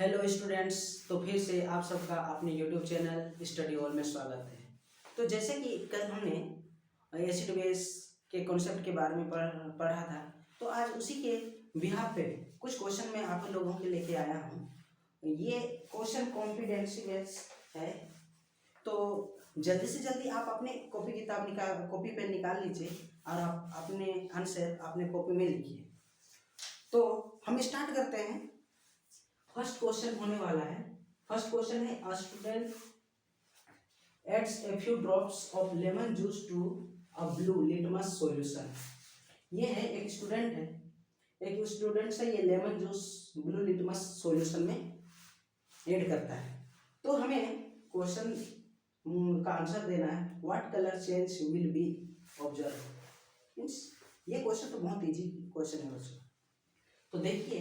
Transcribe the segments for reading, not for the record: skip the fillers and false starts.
Hello students. तो फिर से आप सबका अपने यूट्यूब चैनल स्टडी हॉल में स्वागत है। तो जैसे कि कल हमने एसिड बेस के कॉन्सेप्ट के बारे में पढ़ा था, तो आज उसी के बिहाफ पे कुछ क्वेश्चन मैं आप लोगों के लेके आया हूँ। ये क्वेश्चन कॉन्फिडेंस बेस है, तो जल्दी से जल्दी आप अपने कॉपी पेन निकाल लीजिए और आप अपने आंसर अपने कॉपी में लिखिए। तो हम स्टार्ट करते हैं। फर्स्ट क्वेश्चन होने वाला है। फर्स्ट क्वेश्चन है, a student adds a few drops of lemon juice to a blue litmus solution. ये है एक स्टूडेंट से ये lemon juice blue litmus solution में ऐड करता है। तो हमें क्वेश्चन का आंसर देना है, what colour change will be observe. Means ये क्वेश्चन तो बहुत इजी क्वेश्चन है बच्चों। तो देखिए,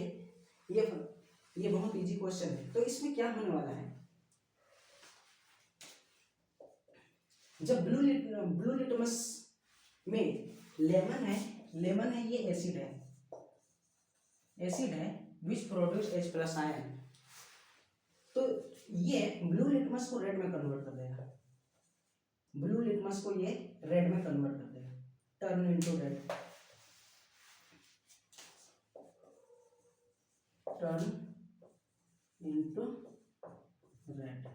ये बहुत इजी क्वेश्चन है। तो इसमें क्या होने वाला है, जब ब्लू लिटमस में लेमन है, ये एसिड है which produce H plus ion. तो ये ब्लू लिटमस को रेड में कन्वर्ट कर देगा, ब्लू लिटमस को ये रेड में कन्वर्ट कर देगा, turn into red, turn into red.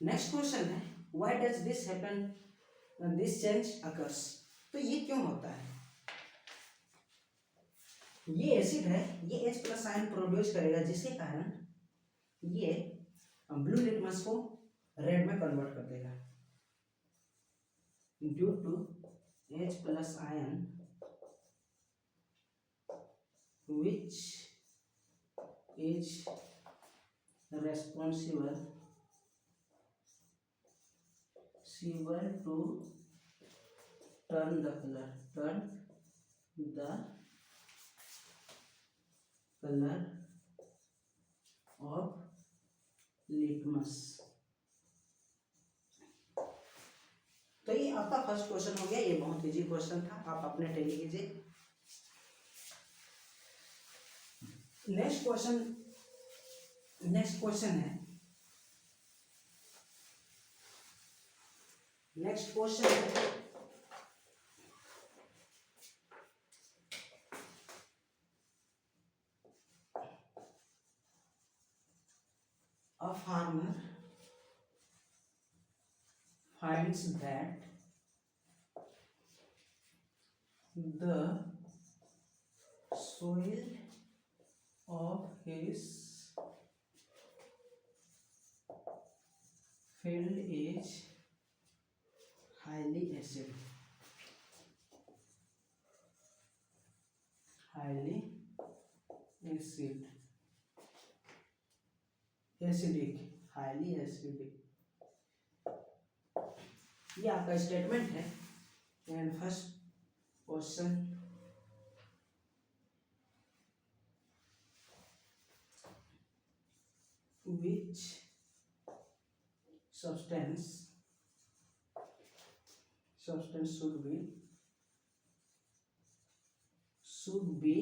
Next question है, why does this happen, this change occurs. तो ये क्यों होता है, ये एसिड है, ये H प्लस आयन प्रोड्यूस करेगा, जिसके कारण ये ब्लू लिटमस को रेड में कन्वर्ट कर देगा। Due to H plus ion which is responsible to turn the color of litmus। तो ये आपका फर्स्ट क्वेश्चन हो गया। ये बहुत इजी क्वेश्चन था, आप अपने टेली कीजिए। नेक्स्ट क्वेश्चन है, a farmer finds that the soil of his field is highly acidic, ये आपका स्टेटमेंट है। And first question, which substance should be should he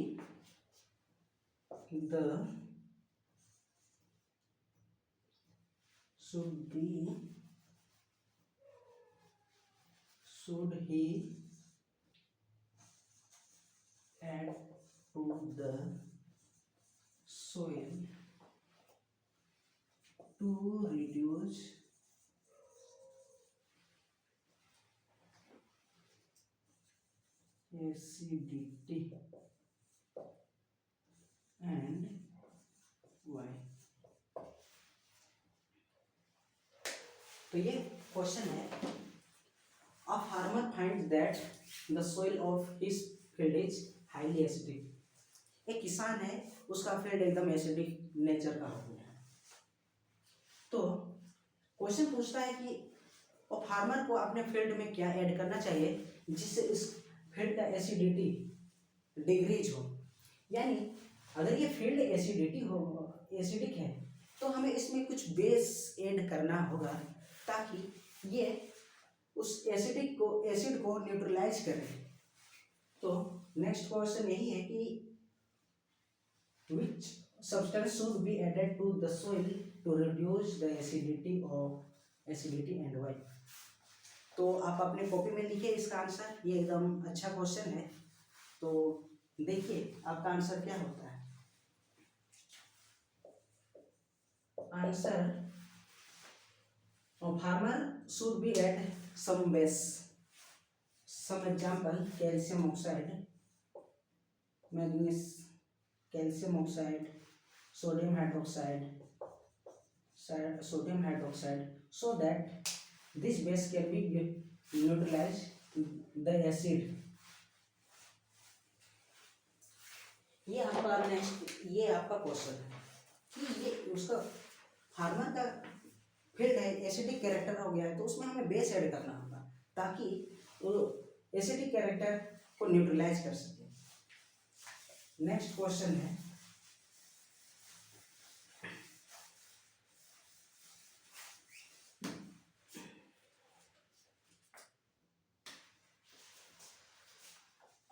add to the soil to reduce acidity and why। तो ये question है, a farmer finds that the soil of his field is highly acidic. एक किसान है, उसका field एकदम acidic nature का हो गया। तो क्वेश्चन पूछता है कि और फार्मर को अपने फील्ड में क्या ऐड करना चाहिए जिससे इस फील्ड का एसिडिटी डिक्रीज हो। यानी अगर ये फील्ड एसिडिक है तो हमें इसमें कुछ बेस ऐड करना होगा ताकि ये उस एसिड को न्यूट्रलाइज करे। तो नेक्स्ट क्वेश्चन यही है कि which substance should be added to the soil to reduce the acidity and why? तो आप अपने कॉपी में लिखिए इसका आंसर, ये एकदम अच्छा क्वेश्चन है। तो देखिए आपका आंसर क्या होता है। Answer, farmer should be add some base, some example calcium oxide, manganese, calcium oxide, sodium hydroxide, so that this base can be neutralize the acid। ये आपका क्वेश्चन है कि ये उसका फार्मर का फील्ड है, एसिडिक कैरेक्टर हो गया है, तो उसमें हमें बेस ऐड करना होगा ताकि वो एसिडिक कैरेक्टर को न्यूट्रलाइज कर सके। नेक्स्ट क्वेश्चन है,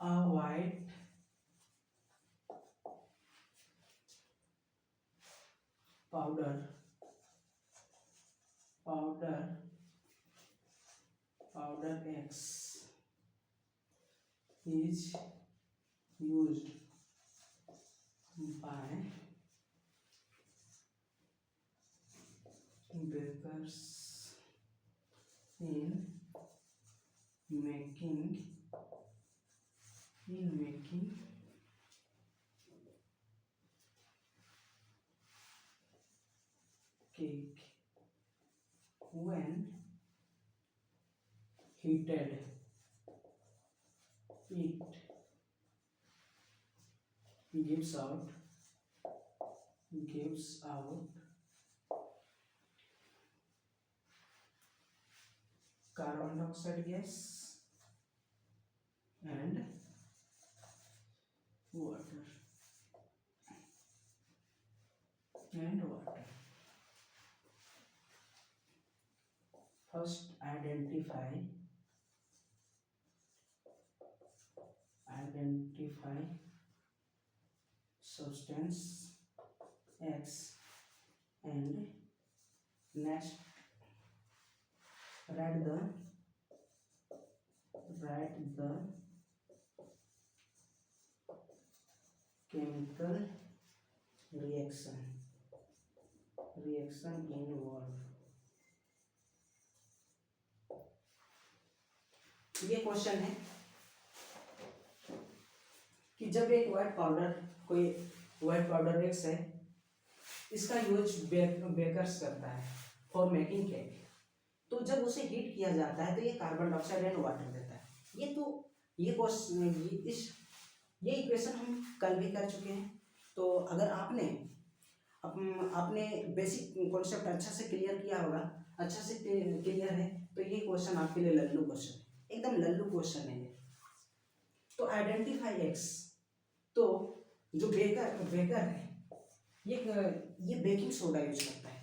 a white powder X is used by bakers in making cake when heated it gives out carbon dioxide gas and water। First identify substance X and next write the chemical reaction involved। ये question है कि जब एक कोई white powder x है, इसका use bakers करता है फॉर मेकिंग केक, तो जब उसे हीट किया जाता है तो ये कार्बन डाइऑक्साइड एंड वाटर देता है। ये इक्वेशन हम कल भी कर चुके हैं। तो अगर आपने बेसिक कॉन्सेप्ट अच्छा से क्लियर किया होगा, अच्छा से क्लियर है, तो ये क्वेश्चन आपके लिए लल्लू क्वेश्चन, एकदम लल्लू क्वेश्चन है ये। तो आइडेंटिफाई एक्स, तो जो बेकर है ये बेकिंग सोडा यूज करता है,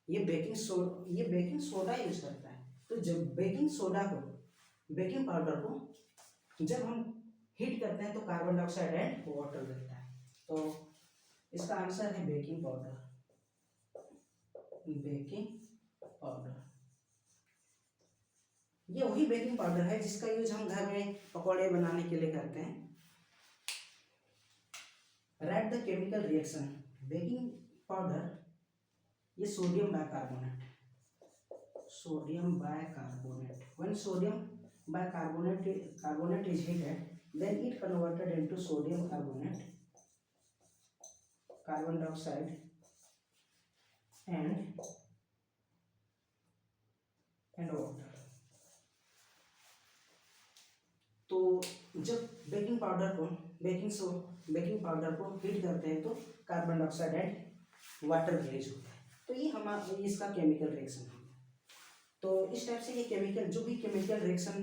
ये बेकिंग सोडा यूज करता है। तो जब बेकिंग पाउडर को जब हम हीट करते हैं तो कार्बन डाइऑक्साइड एंड वाटर देता है। तो इसका आंसर है बेकिंग पाउडर। ये वही बेकिंग पाउडर है जिसका यूज हम घर में पकौड़े बनाने के लिए करते हैं। Write the chemical reaction. Baking powder, ये sodium bicarbonate. When sodium bicarbonate is heated, then it converted into sodium carbonate, carbon dioxide and water। तो जब बेकिंग पाउडर को हीट करते हैं तो carbon dioxide and water release होता है। तो ये इसका केमिकल रिएक्शन है। तो इस टाइप से ये जो भी केमिकल रिएक्शन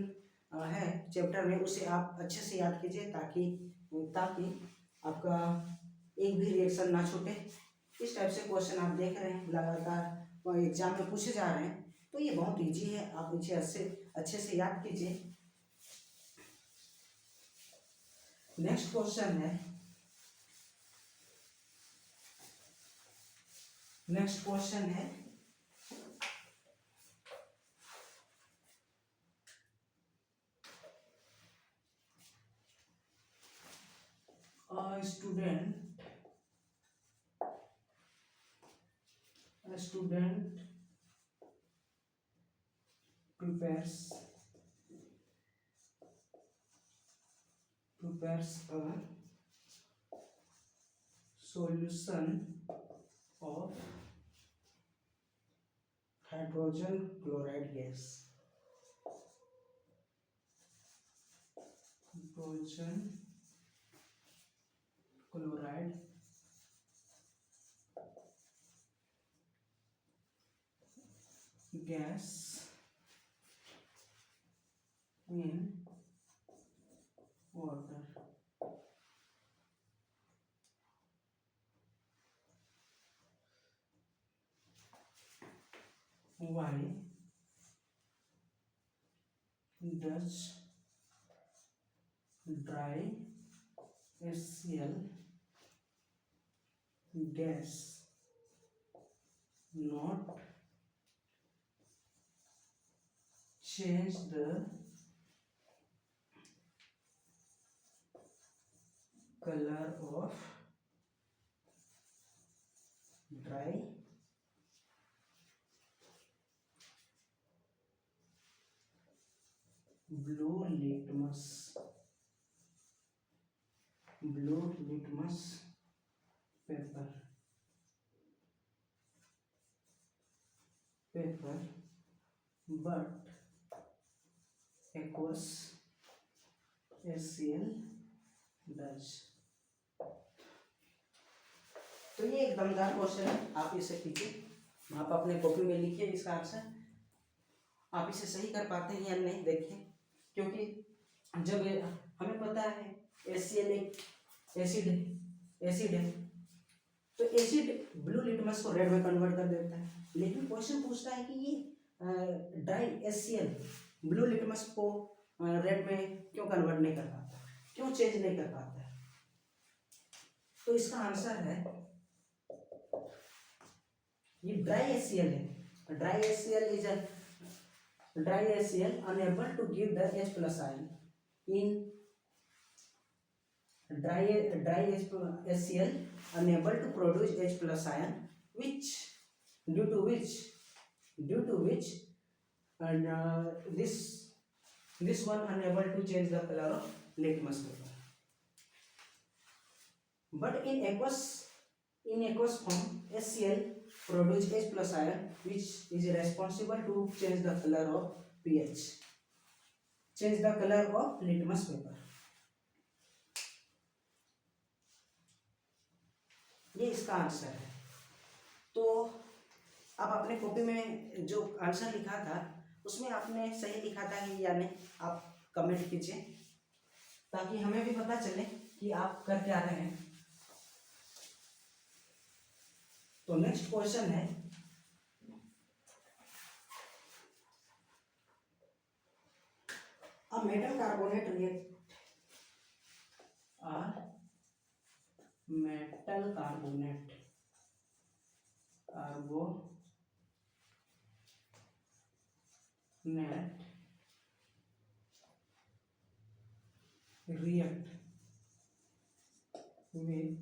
है चैप्टर में, उसे आप अच्छे से याद कीजिए ताकि आपका एक भी रिएक्शन ना छूटे। इस टाइप से क्वेश्चन आप देख रहे हैं लगातार एग्जाम में पूछे जा रहे हैं, तो ये बहुत इजी है, आप इसे अच्छे से याद कीजिए। नेक्स्ट क्वेश्चन है, नेक्स्ट क्वेश्चन है a student prepares a solution of hydrogen chloride gas. Hydrogen chloride gas in water. Why does dry HCl gas not change the color of dry blue litmus paper but aqueous HCl does. तो ये एक दमदार question है, आप इसे कीजिए, आप अपने कॉपी में लिखिए इसका आंसर। आप इसे सही कर पाते हैं या नहीं देखिए, क्योंकि जब हमें पता है HCl एक एसिड है, तो एसिड ब्लू लिटमस को रेड में कन्वर्ट कर देता है, लेकिन क्वेश्चन पूछता है कि ये ड्राई HCl ब्लू लिटमस को रेड में क्यों कन्वर्ट नहीं कर पाता, क्यों चेंज नहीं कर पाता है। तो इसका आंसर है ये ड्राई HCl है। Dry HCl unable to give the H plus ion in dry HCl unable to produce H plus ion, due to which and this one unable to change the color of litmus paper. But in aqueous form, HCl produce H plus ion, which is responsible to change the color of pH, change the color of litmus paper. ये इसका answer है। तो आप अपने copy में जो answer लिखा था उसमें आपने सही लिखा था या नहीं, आप कमेंट कीजिए ताकि हमें भी पता चले कि आप कर क्या रहे हैं। तो नेक्स्ट क्वेश्चन है a metal carbonate react with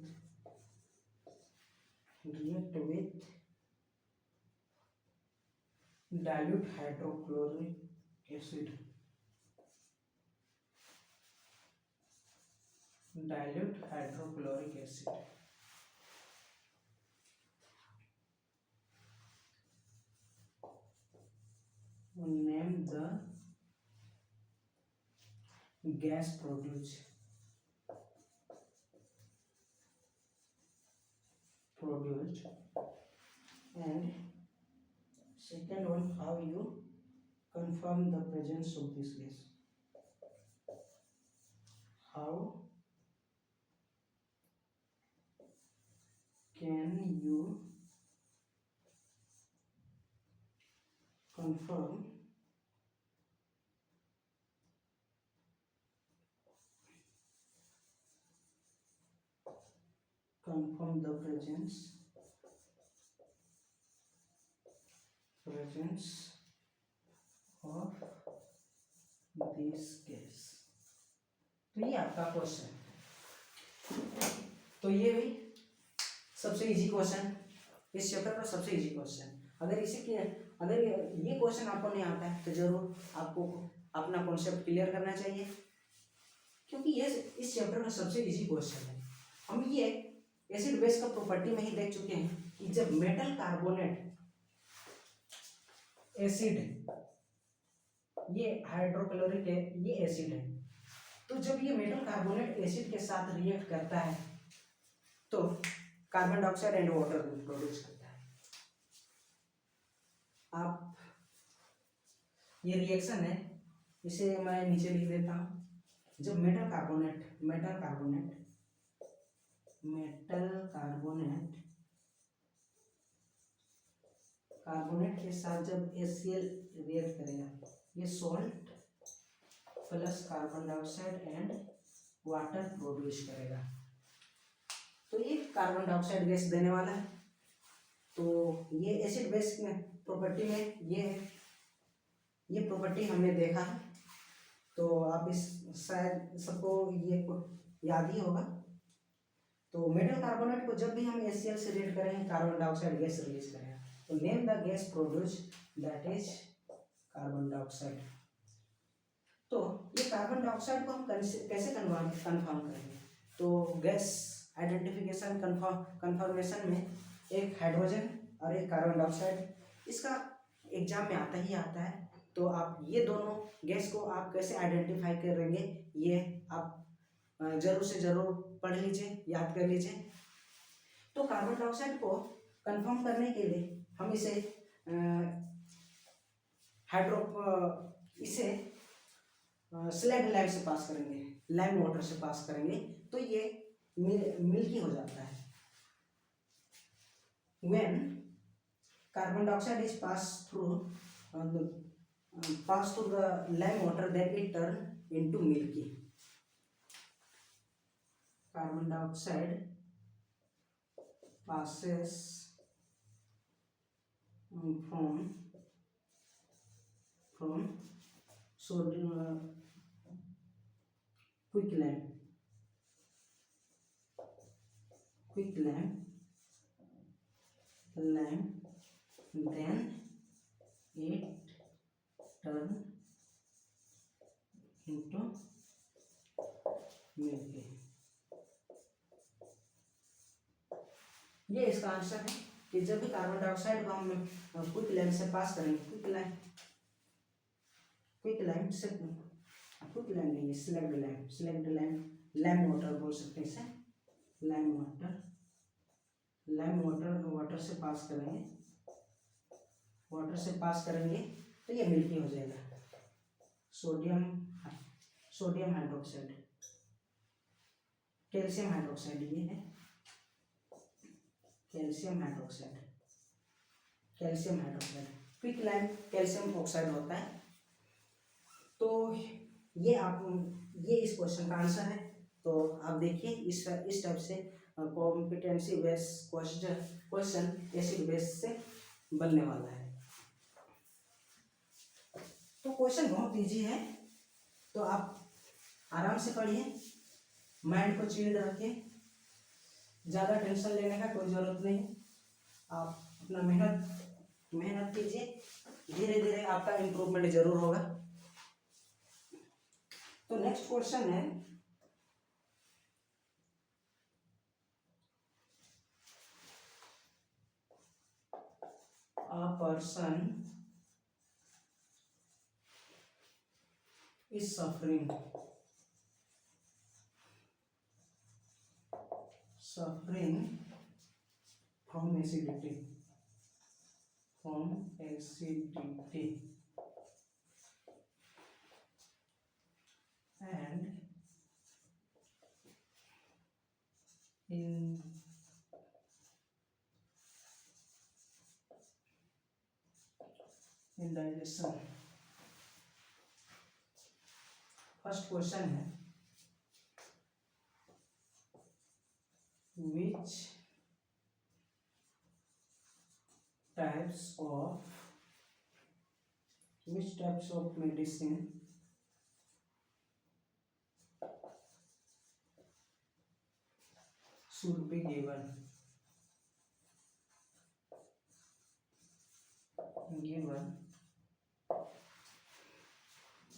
dilute hydrochloric acid. Name the gas produced and second one, how you confirm the presence of this gas. How can you confirm the presence presence of this gas. तो ये आपका question, तो ये भी सबसे easy question, इस chapter का सबसे इजी क्वेश्चन। अगर ये क्वेश्चन आपको नहीं आता है तो जरूर आपको अपना कॉन्सेप्ट क्लियर करना चाहिए, क्योंकि ये इस चैप्टर का सबसे इजी क्वेश्चन है। हम ये एसिड बेस का प्रॉपर्टी में ही देख चुके हैं कि जब मेटल कार्बोनेट एसिड, ये हाइड्रोक्लोरिक है, ये एसिड है, तो जब ये मेटल कार्बोनेट एसिड के साथ रिएक्ट करता है तो carbon dioxide and water produce करता है। आप ये रिएक्शन है, इसे मैं नीचे लिख देता हूं। जब मेटल कार्बोनेट के साथ जब HCl रिएक्ट करेगा, ये salt plus carbon dioxide and water produce करेगा, तो ये कार्बन डाइऑक्साइड गैस देने वाला है। तो ये एसिड बेस में प्रॉपर्टी में ये है, ये प्रॉपर्टी हमने देखा है, तो आप इस शायद सबको ये याद ही होगा। तो मेटल कार्बोनेट को जब भी हम HCl से रिएक्ट करेंगे, कार्बन डाइऑक्साइड गैस रिलीज करेगा, तो name the gas produce, that is carbon dioxide. तो ये कार्बन डाइऑक्साइड को हम कैसे कन्फर्म करेंगे? तो गैस आइडेंटिफिकेशन कन्फर्मेशन में एक हाइड्रोजन और एक कार्बन डाइऑक्साइड, इसका एग्जाम में आता ही आता है। तो आप ये दोनों गैस को आप कैसे आइडेंटिफाई करेंगे, ये आप जरूर से जरूर पढ़ लीजिए, याद कर लीजिए। तो कार्बन डाइऑक्साइड को कंफर्म करने के लिए हम इसे स्लैग लाइम से पास करेंगे, लाइम वाटर से पास करेंगे, तो ये मिल्की हो जाता है। When carbon dioxide is passed through the lime water, then it turn into milky. Carbon dioxide passes from sodium quicklime, then it turn into milky। ये इसका आंसर है कि जब भी कार्बन डाइऑक्साइड को हम क्विक से पास करेंगे, नहीं, स्लैग्ड लाइम वाटर बोल सकते हैं इसे, लाइम वाटर से पास करेंगे, तो ये मिल्की हो जाएगा। सोडियम हाइड्रोक्साइड, कैल्शियम हाइड्रोक्साइड, ये है calcium hydroxide, quick lime calcium oxide होता है। तो ये इस क्वेश्चन का आंसर है। तो आप देखिए इस टाइप से competency base question acid base से बनने वाला है। तो क्वेश्चन बहुत इजी है, तो आप आराम से पढ़िए, माइंड को चिल्ड रखिए, ज़्यादा टेंशन लेने का कोई ज़रूरत नहीं। आप अपना मेहनत कीजिए, धीरे धीरे आपका इम्प्रूवमेंट जरूर होगा। तो नेक्स्ट क्वेश्चन है, a person is suffering from acidity and indigestion। First question है, which types of which types of medicine should be given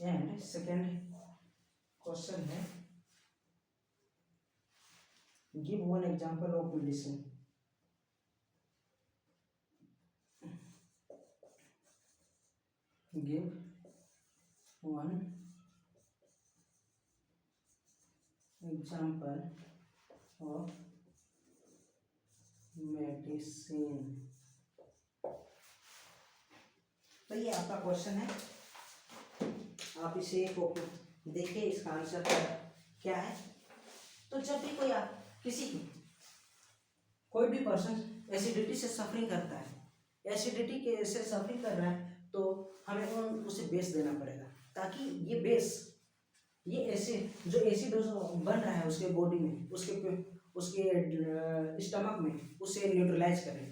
and second question है give one example of medicine. Give one example of medicine. तो ये आपका question है, आप इसे देखिए इसका आंसर क्या है। तो जब भी कोई भी पर्सन एसिडिटी से सफरिंग करता है, एसिडिटी के से सफरिंग कर रहा है, तो हमें उसे बेस देना पड़ेगा ताकि ये बेस, ये एसिड जो एसिड बन रहा है उसके बॉडी में, उसके स्टमक में, उसे न्यूट्रलाइज करे।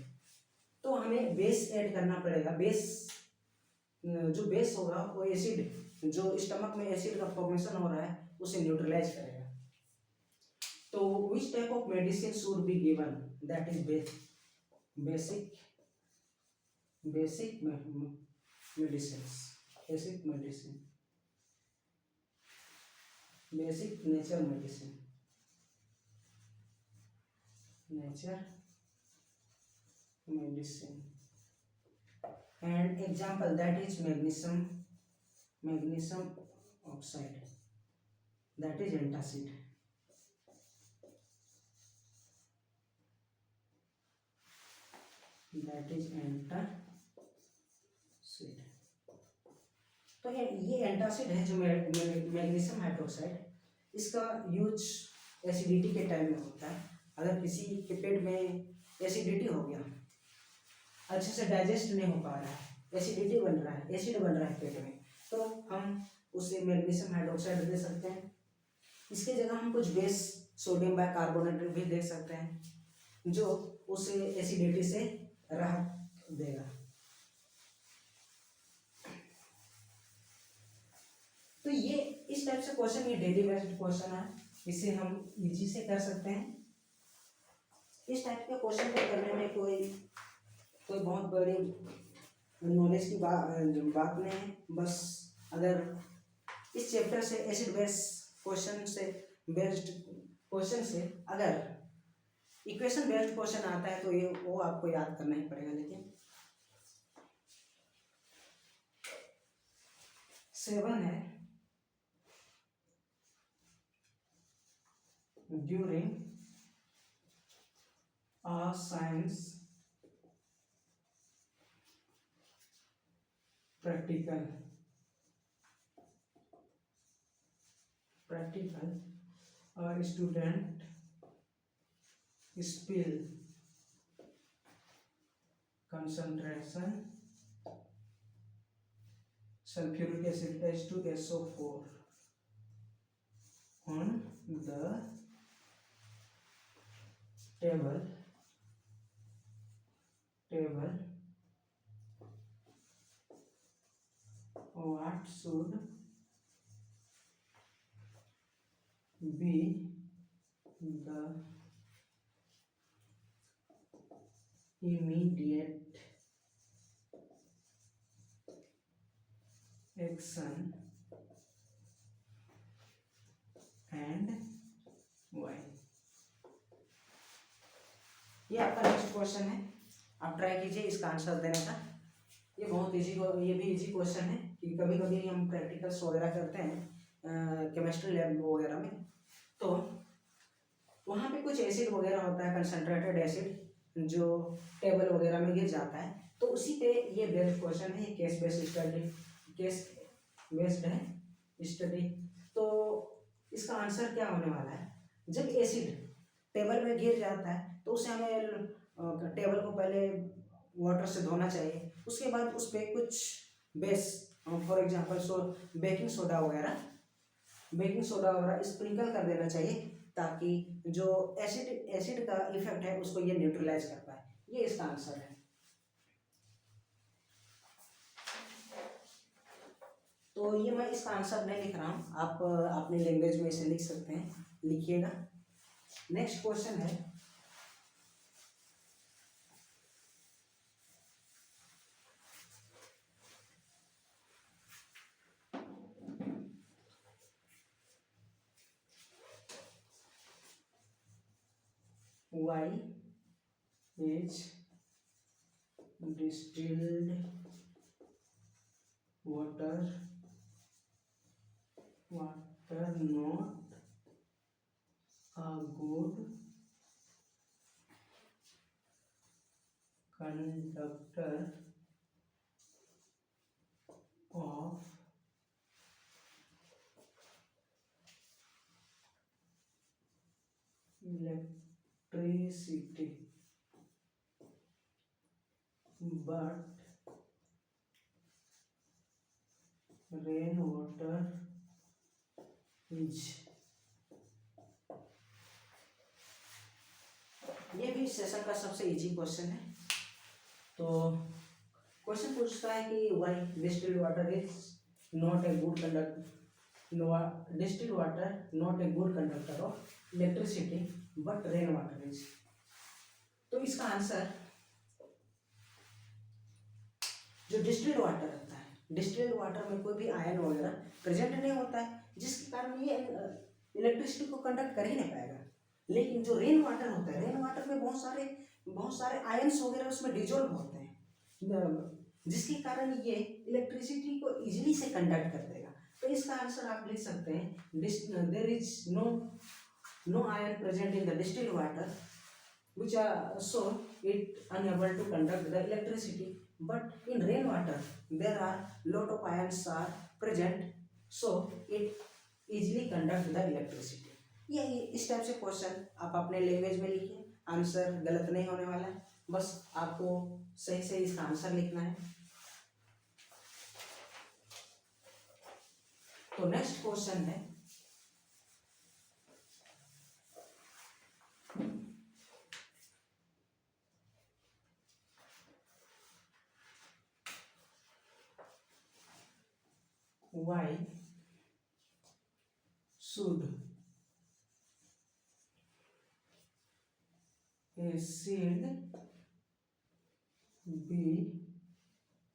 तो हमें बेस ऐड करना पड़ेगा। जो बेस होगा वो एसिड जो स्टमक में एसिड का फॉर्मेशन हो रहा है उसे न्यूट्रलाइज करेगा। तो which type of medicine should be given? That is basic medicines, basic medicine, basic nature medicine, and example that is magnesium oxide, that is antacid. That is antacid. तो ये antacid है जो मैग्नीशियम हाइड्रोक्साइड, इसका use acidity के time में होता है। अगर किसी के पेट में एसिडिटी हो गया, अच्छे से डाइजेस्ट नहीं हो पा रहा है, एसिडिटी बन रहा है, एसिड बन रहा है पेट में, तो हम उसे मैग्नीशियम हाइड्रोक्साइड दे सकते हैं। इसके जगह हम कुछ बेस सोडियम बाइकार्बोनेट भी दे सकते हैं जो उसे एसिडिटी से राहत देगा। तो ये इस टाइप से क्वेश्चन, ये डेली बेस्ड क्वेश्चन है, इसे हम इजी से कर सकते हैं। इस टाइप के क्वेश्चन को करने में कोई बहुत बड़ी नॉलेज की बात नहीं है। बस अगर इस चैप्टर से एसिड बेस क्वेश्चन से अगर इक्वेशन बेस्ड क्वेश्चन आता है तो ये वो आपको याद करना ही पड़ेगा। लेकिन 7 है during a science practical a student spill concentration sulfuric acid H2SO4 on the table what should be the immediate action and why? ये आपका नेक्स्ट क्वेश्चन है, आप ट्राई कीजिए इसका आंसर देने का। ये बहुत इजी, ये भी इजी क्वेश्चन है कि कभी कभी हम प्रैक्टिकल्स वगैरह करते हैं केमिस्ट्री लैब वगैरह में, तो वहाँ पे कुछ एसिड वगैरह होता है, कंसनट्रेटेड एसिड जो टेबल वगैरह में गिर जाता है, तो उसी पे ये बेस्ड क्वेश्चन है, ये केस बेस्ड है स्टडी। तो इसका आंसर क्या होने वाला है, जब एसिड टेबल में गिर जाता है तो उसे हमें टेबल को पहले वाटर से धोना चाहिए, उसके बाद उस पर कुछ base, for example baking soda वगैरह स्प्रिंकल कर देना चाहिए ताकि जो एसिड का इफेक्ट है उसको ये न्यूट्रलाइज कर पाए। ये इसका आंसर है। तो ये मैं इसका आंसर नहीं लिख रहा हूँ, आप अपने लैंग्वेज में इसे लिख सकते हैं, लिखिएगा। नेक्स्ट क्वेश्चन है why is distilled water not a good conductor of electricity but rainwater is। ये भी सेशन का सबसे इजी क्वेश्चन है। तो क्वेश्चन पूछता है कि why distilled water is not a good conductor, distilled water not a good conductor of electricity but rain water is. तो इसका आंसर, जो डिस्टिल्ड वाटर रहता है, डिस्टिल्ड वाटर में कोई भी आयन वगैरह प्रेजेंट नहीं होता है, जिसके कारण ये इलेक्ट्रिसिटी को कंडक्ट कर ही नहीं पाएगा। लेकिन जो रेन वाटर होता है, रेन वाटर में बहुत सारे आयन्स वगैरह उसमें डिजोल्व होते हैं, जिसके कारण ये इलेक्ट्रिसिटी को इजीली से कंडक्ट कर देगा। तो इसका आंसर आप लिख सकते हैं, there is no ion present in the distilled water which are so it unable to conduct the electricity, but in rain water there are lot of ions are present, so it easily conduct the electricity। ये इस type से question आप अपने language में लिखिए, answer गलत नहीं होने वाला है, बस आपको सही से इसका आंसर लिखना है। तो नेक्स्ट क्वेश्चन है why should acid be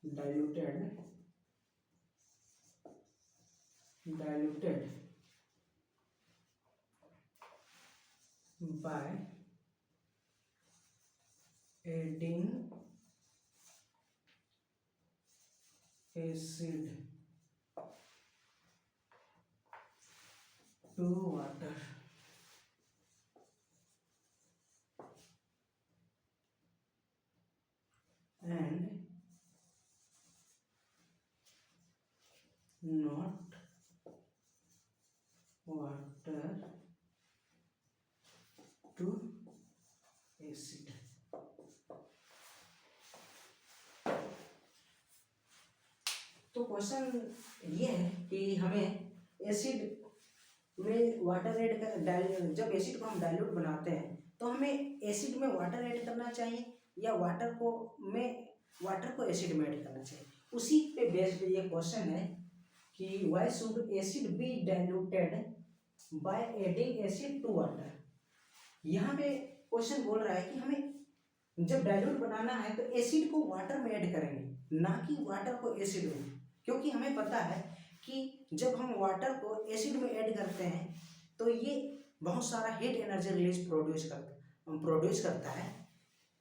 diluted by adding acid to water and not water to acid। तो क्वेश्चन ये है कि हमें एसिड में वाटर ऐड कर, जब एसिड को हम डाइल्यूट बनाते हैं तो हमें एसिड में वाटर ऐड करना चाहिए या वाटर को एसिड में ऐड करना चाहिए। उसी पे बेस्ड ये क्वेश्चन है कि why should acid be diluted by adding acid to water. यहाँ पे क्वेश्चन बोल रहा है कि हमें जब डाइल्यूट बनाना है तो एसिड को वाटर में ऐड करेंगे, ना कि वाटर को एसिड में, क्योंकि हमें पता है कि जब हम वाटर को एसिड में ऐड करते हैं तो ये बहुत सारा हीट एनर्जी रिलीज प्रोड्यूस करता है।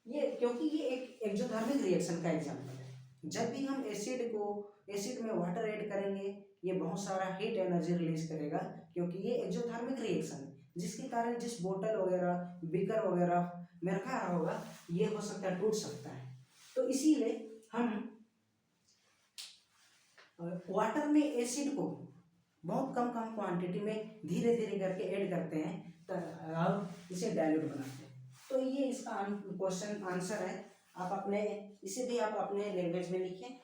ये क्योंकि ये एक एक्सोथर्मिक रिएक्शन का एग्जांपल है। जब भी हम एसिड में वाटर ऐड करेंगे ये बहुत सारा हीट एनर्जी रिलीज करेगा, क्योंकि ये एक्सोथर्मिक रिएक्शन है, जिसके कारण जिस बोतल वगैरह बीकर वगैरह में रखा रहा होगा ये हो सकता है टूट सकता है। तो इसीलिए हम वाटर में एसिड को बहुत कम क्वांटिटी में धीरे धीरे करके ऐड करते हैं और इसे डाइल्यूट बनाते हैं। तो ये इसका क्वेश्चन आंसर है। इसे भी आप अपने लैंग्वेज में लिखिए।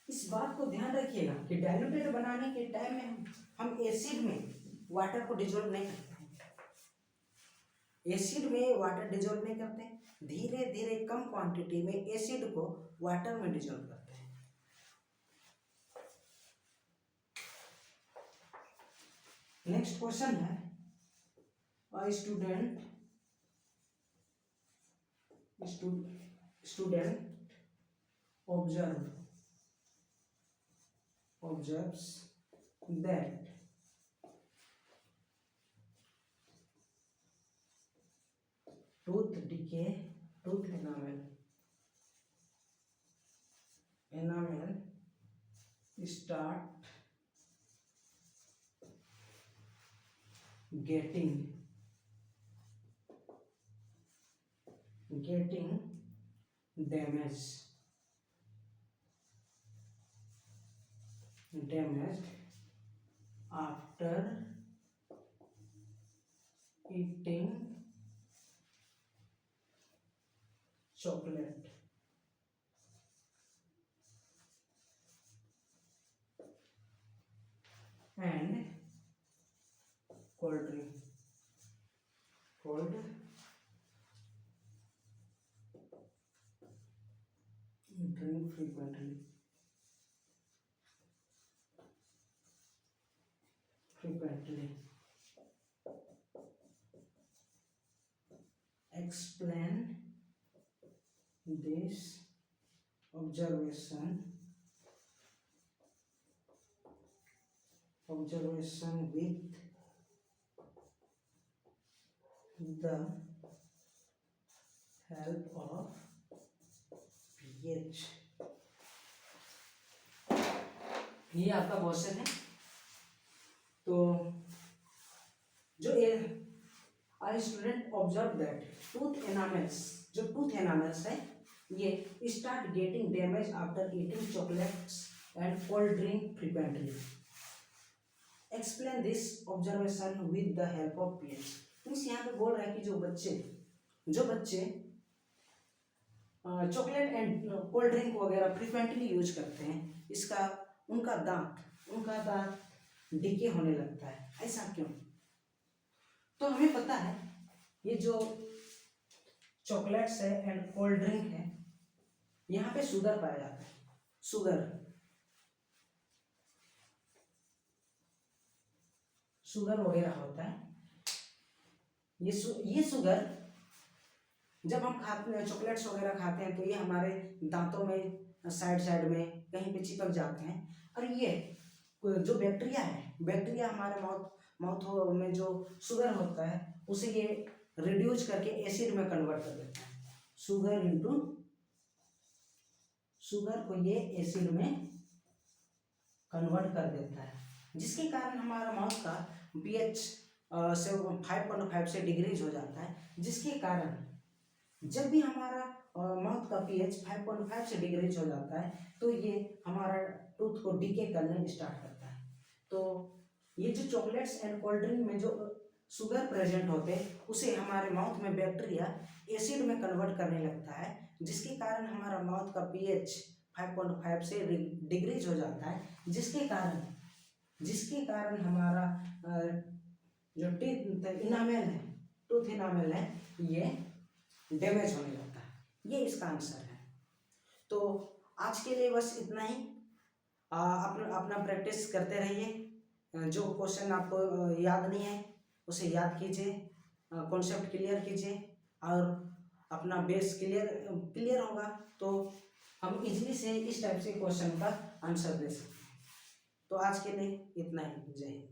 इस बात को ध्यान रखिएगा कि डाइल्यूटेड बनाने के टाइम में हम एसिड में वाटर को डिजोल्व नहीं करते हैं। एसिड में वाटर डिजोल्व नहीं करते, धीरे धीरे कम क्वांटिटी में एसिड को वाटर में डिजोल्व करते हैं। नेक्स्ट क्वेश्चन है, a student observes that tooth enamel start getting damaged after eating chocolate and cold drink frequently. Explain this observation with the help of pH। ये आपका क्वेश्चन है। तो जो I student observe that tooth enamels है ये start getting damage after eating chocolates and cold drink frequently. Explain this observation with the help of pH. Means यहाँ पे बोल रहा है कि जो बच्चे चॉकलेट एंड कोल्ड ड्रिंक वगैरह फ्रीक्वेंटली यूज करते हैं, इसका उनका दांत डिके होने लगता है। ऐसा क्यों? तो हमें पता है ये जो चॉकलेट्स है एंड कोल्ड ड्रिंक है यहाँ पे शुगर पाया जाता है। शुगर वगैरह होता है। ये शुगर जब हम खाते हैं, चॉकलेट्स वगैरह खाते हैं, तो ये हमारे दांतों में साइड में कहीं पे चिपक जाते हैं और ये जो बैक्टीरिया हमारे माउथ में जो शुगर होता है उसे ये रिड्यूस करके एसिड में कन्वर्ट कर देता है। शुगर को ये एसिड में कन्वर्ट कर देता है, जिसके कारण हमारा माउथ का pH 5.5 से डिक्रीज हो जाता है, जिसके कारण जब भी हमारा माउथ का pH 5.5 से डिक्रीज हो जाता है तो ये हमारा टूथ को डीके करने स्टार्ट करता है। तो ये जो चॉकलेट्स एंड कोल्ड ड्रिंक में जो शुगर प्रेजेंट होते हैं उसे हमारे माउथ में बैक्टीरिया एसिड में कन्वर्ट करने लगता है, जिसके कारण हमारा माउथ का pH 5.5 से डिक्रीज हो जाता है, जिसके कारण हमारा जो टूथ इनामेल है ये डैमेज होने लगता है। ये इसका आंसर है। तो आज के लिए बस इतना ही। अपना प्रैक्टिस करते रहिए। जो क्वेश्चन आपको याद नहीं है उसे याद कीजिए, कॉन्सेप्ट क्लियर कीजिए और अपना बेस क्लियर होगा तो हम इजीली से इस टाइप से क्वेश्चन का आंसर दे सकते हैं। तो आज के लिए इतना ही। जय हिंद।